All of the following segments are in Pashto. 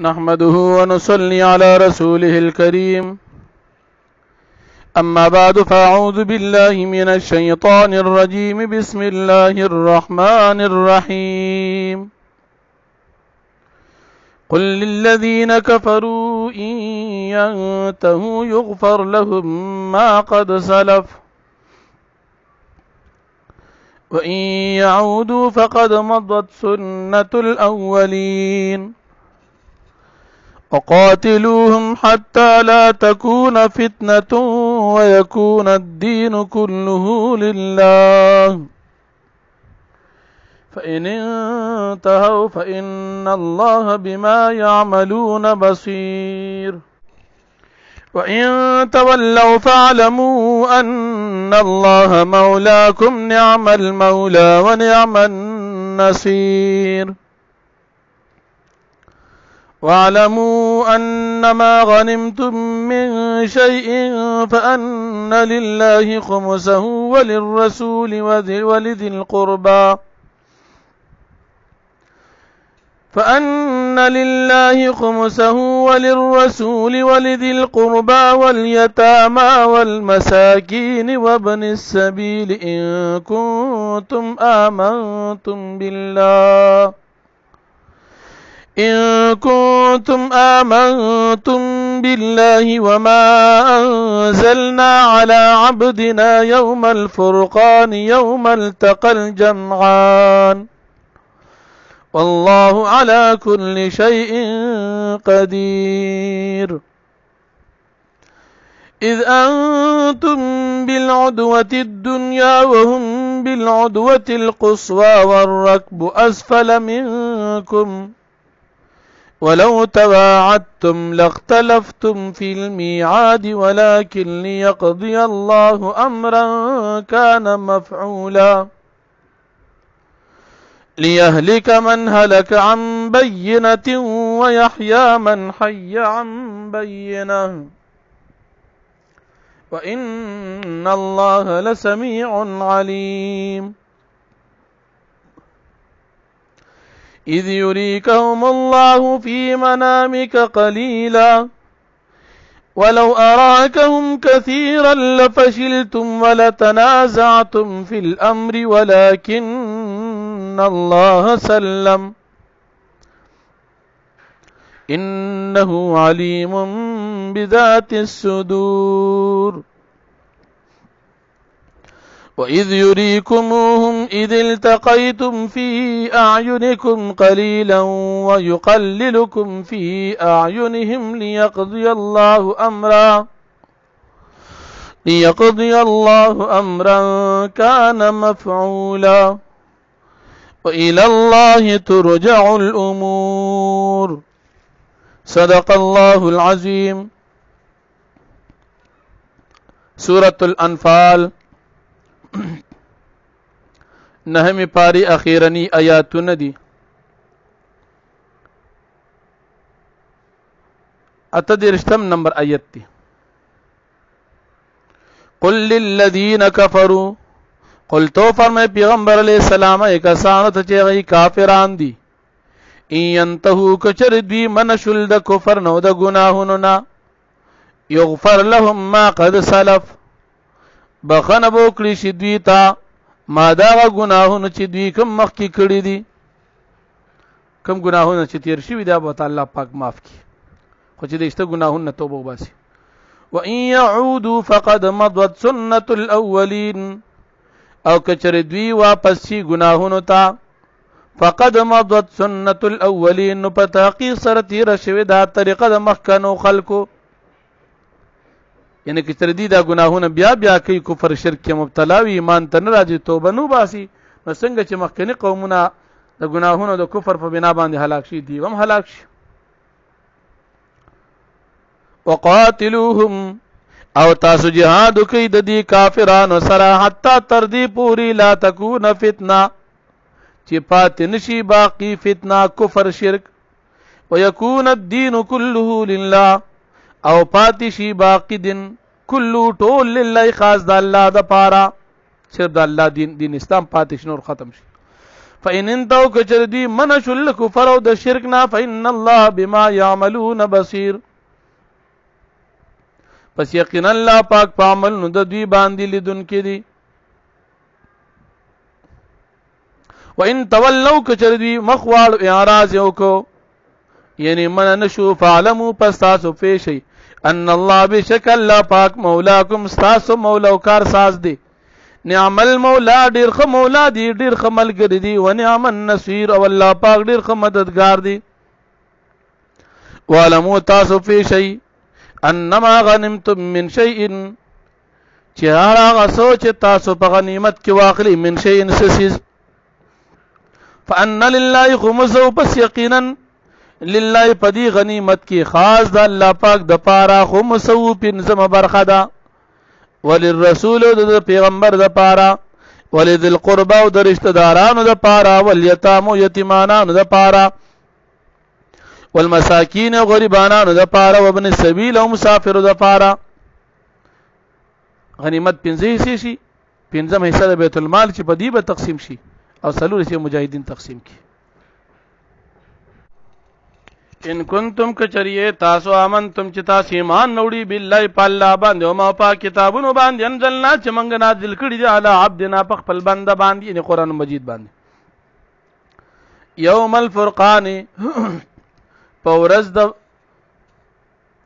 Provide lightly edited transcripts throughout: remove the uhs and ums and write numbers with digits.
نحمده ونصلي على رسوله الكريم. أما بعد فأعوذ بالله من الشيطان الرجيم. بسم الله الرحمن الرحيم. قل للذين كفروا إن ينتهوا يغفر لهم ما قد سلف وإن يعودوا فقد مضت سنة الأولين وقاتلوهم حتى لا تكون فتنة ويكون الدين كله لله فإن انتهوا فإن الله بما يعملون بصير وإن تولوا فاعلموا أن الله مولاكم نعم المولى ونعم النصير واعلموا أنما غنمتم من شيء فأن لله خمسه وللرسول وذي القربى واليتامى والمساكين وابن السبيل إن كنتم آمنتم بالله وما أنزلنا على عبدنا يوم الفرقان يوم التقى الجمعان والله على كل شيء قدير. إذ أنتم بالعدوة الدنيا وهم بالعدوة القصوى والركب أسفل منكم ولو تواعدتم لاختلفتم في الميعاد ولكن ليقضي الله أمرا كان مفعولا ليهلك من هلك عن بينة ويحيى من حي عن بينة وإن الله لسميع عليم. إذ يريكهم الله في منامك قليلا ولو أراكهم كثيرا لفشلتم ولتنازعتم في الأمر ولكن الله سلم إنه عليم بذات الصدور. وإذ يريكموهم إذ التقيتم في أعينكم قليلا ويقللكم في أعينهم ليقضي الله أمرا كان مفعولا وإلى الله ترجع الأمور. صدق الله العظيم. سورة الأنفال نهمی پاری اخیرنی آیاتون دی. اتدرشتم نمبر آیت دی. قل للذین کفروا قل تو فرمائے پیغمبر علیہ السلام ایک سانت چیغی کافران دی ان ینتہو کچر دوی منشل دا کفر نو دا گناہننا یغفر لهم ما قد سلف بخن بوکلی شی دوی تا ما داغا گناہون چی دوی کم مخی کردی دی کم گناہون چی تیر شوی دا بہتا اللہ پاک معاف کی خوچی دیشتا گناہون توبہ باسی. وَإِن يَعُودُوا فَقَدْ مَضَتْ سُنَّةُ الْأَوَّلِينَ او کچر دوی واپس چی گناہون تا فَقَدْ مَضَتْ سُنَّةُ الْأَوَّلِينَ نو پا تحقیق سر تیر شوی دا طریقہ دا مخکنو خلقو یعنی کہ تردی دا گناہون بیا بیا کئی کفر شرک مبتلاوی ایمان تن راجی توبہ نو باسی نو سنگ چی مخکنی قومنا دا گناہون دا کفر پا بنا باندی حلاک شی دیوام حلاک شی. وقاتلوهم او تاسو جہادو کئی دا دی کافرانو سرا حتی تردی پوری لا تکون فتنہ چی پاتی نشی باقی فتنہ کفر شرک ویکون الدین کلہ للہ او پاتی شی باقی دن کلو ټول لله خاص د الله د پاره صرف د الله دین اسلام پاتې شنو ختم شي. فإن انتهوا کچر دوی منشوا الکفر او د شرک نه فإن الله بما يعملون بصير پس یقینا الله پاک په عمل نو د دوی باندې لیدونکي دي. وإن تولوا کچر دوی مخواړ اعراض وکړو یعنی من نشو فعلموا پس تاسو پیشي ان الله بشک الله پاک مولاکم تاسو مولا او کار ساز دی. نعم المولا ډیر خ مولا دی ډیر خ ملګری دی و نعم النصير او الله پاک ډیر خ مددگار دی. وعلموا تاسو پیشي انما غنمتم من شيء چې هغه سوچ تاسو په غنیمت کې واخلي من شيء سسیز فان لله خمسه پس یقینا لله پدی غنیمت کی خاص د الله پاک د پاره خمسو پنځم برخه ده وللرسول د پیغمبر د پاره ولذل قربا او د رشتہ دارانو د پاره والیتام او یتیمانانو د پاره والمساکین او غریبانانو د پاره وابن السبیل او مسافر د پاره. غنیمت پنځه حصے شي پنځم حصہ د بیت المال چې په دی به تقسیم شي او څلور حصے مجاهدین تقسیم کی. ان کنتم کچریه تاسو امنتم چې تاسو ایمان نوړي بالله په الله باندې او ما په کتابونو باندې انزلنا چې موږ نازل کړی دی علی عبدنا په خپل بنده باندې یعنی قران مجید باندې یوم الفرقان په ورځ د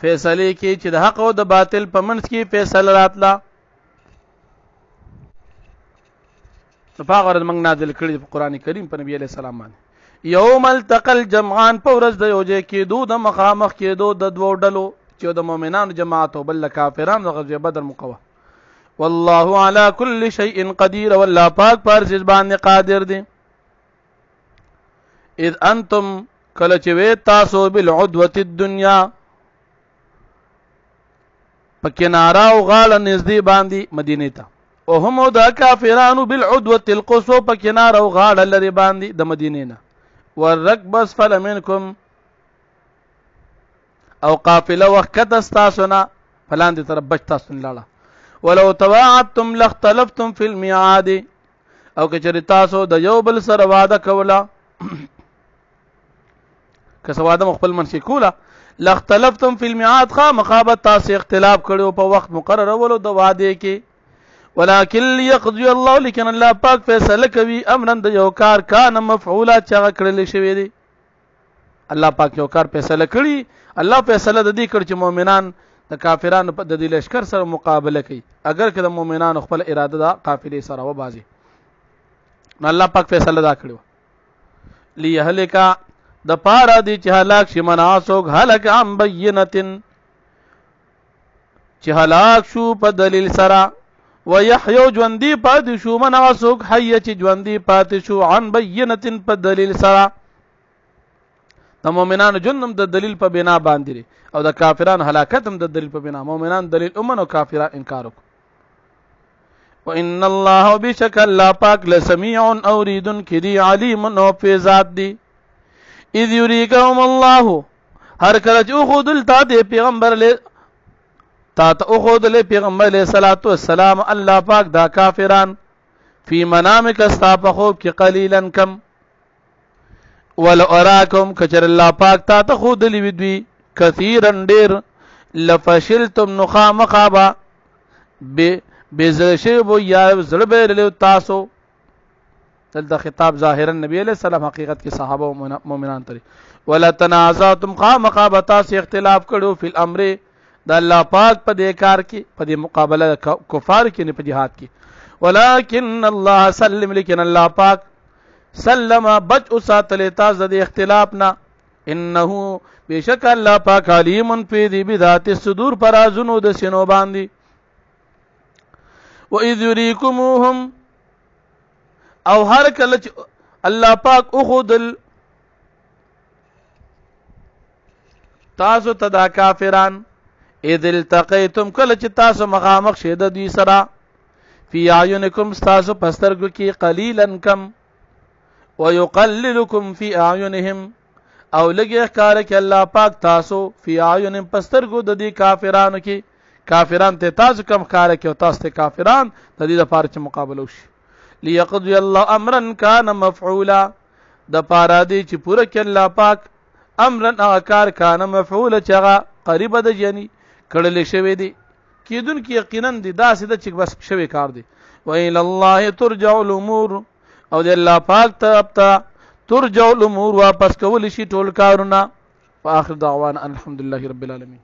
فیصله کې چې د حق او د باطل په منځ کې فیصله راتله نو په هغه ورځ موږ نازل کړی دی په قران کریم په نبی علیہ السلام باندې یوم التقل جمعان په ورځ د یوځای کېدو د مخامخ کېدو د دوو ډلو چې د مؤمنانو جماعت او بل کافرانو د غزوه بدر مقوا والله على كل شيء قدير والله پاک پر څه باندې قادر دی. اذ انتم کله چې وې تاسو بالعدوه الدنيا په کنارا او غاړه نږدې باندې مدینه ته او هم د کافرانو بالعدوه القصوى په کنارا او غاړه لري باندې د مدینه نه والركب اسفل منكم او قافله وقت استاسنا فلان دي طرف بچ تاسو لاله ولو تواعدتم لاختلفتم في الميعاد او کچری تاسو د یو بل سره وعده کوله که سواده مخبل منشي کوله لاختلفتم في الميعاد خامخابت تاسو اختلاف کړو په وخت مقرر ولو د وعده کې ولكن يقضي الله لكن الله پاک فیصله کوي امرن د یو کار کان مفعولا چې کړل شوی دی. الله پاک یو کار فیصله کړي الله فیصله د دې کړ چې مؤمنان د کافرانو په د دې لشکر سره مقابله کوي اگر که د مؤمنانو خپل اراده د قافلې سره و بازي نو الله پاک فیصله دا کړو لیهلکا د پارا دی چې هلاک شي مناسوک هلاک عن بینتن چې هلاک شو په دلیل سره ويحيو ژوندې پاتې شو مناسوک حي چې ژوندې پاتې شو عن بینتن په دلیل سره د مؤمنانو جنم د دلیل په بنا باندې او د کافرانو هلاکت هم د دلیل په بنا مؤمنان دلیل امن او کافران انکار وکړي. وان الله بشک الله پاک لسميع اورید کدی علیم او په ذات دی. اذ یریکهم الله هر کله چې خود التا دی پیغمبر له تا ته خود له پیغمبر له صلوات و سلام الله پاک دا کافران فی منامک استاپ خوب کې قلیلا کم ولو اراکم کچر الله پاک تا ته خود لی ودوی کثیرا ډیر لفشلتم نخامخابا بزرشبو یا زړه له تاسو دلته خطاب ظاهرا نبی علیہ السلام حقیقت کې صحابه او مؤمنان تري ولا تنازعتم خامخابا سے اختلاف کړو فی الامر د الله پاک په دې کار کې په دې مقابله کفار کې نه په جهاد کې ولکن الله سلم لیکن الله پاک سلم بچ اساتل تاسو د اختلاف نه انه بشک الله پاک علیم فی ذی بذات الصدور پرازونو د سینو باندې. و اذ یریکموهم او هر کله چې الله پاک اخذل تاسو تدا کافران اذ التقیتم کله چې تاسو مخامخ شه د دوی سره فی اعینکم تاسو پسترګو کې قلیلا کم ويقللکم فی اعینهم او لګي ښکار کې الله پاک تاسو فی اعینهم پسترګو د دې کافرانو کې کافران ته تاسو کم ښکار کې او تاسو ته کافران د دې لپاره چې مقابله وشي ليقضي الله امرا كان مفعولا د پاره دی چې پوره کړي الله پاک امرا هغه کار کان مفعولا چې هغه قریب د جنی کړل شوی دی کیدون کې یقینا دی دا سده چې بس شوی کار دی وإلى الله ترجع الامور او د الله پاک ته ترجع الامور واپس کول شي ټول کارونه. واخر دعوانا الحمد لله رب العالمين.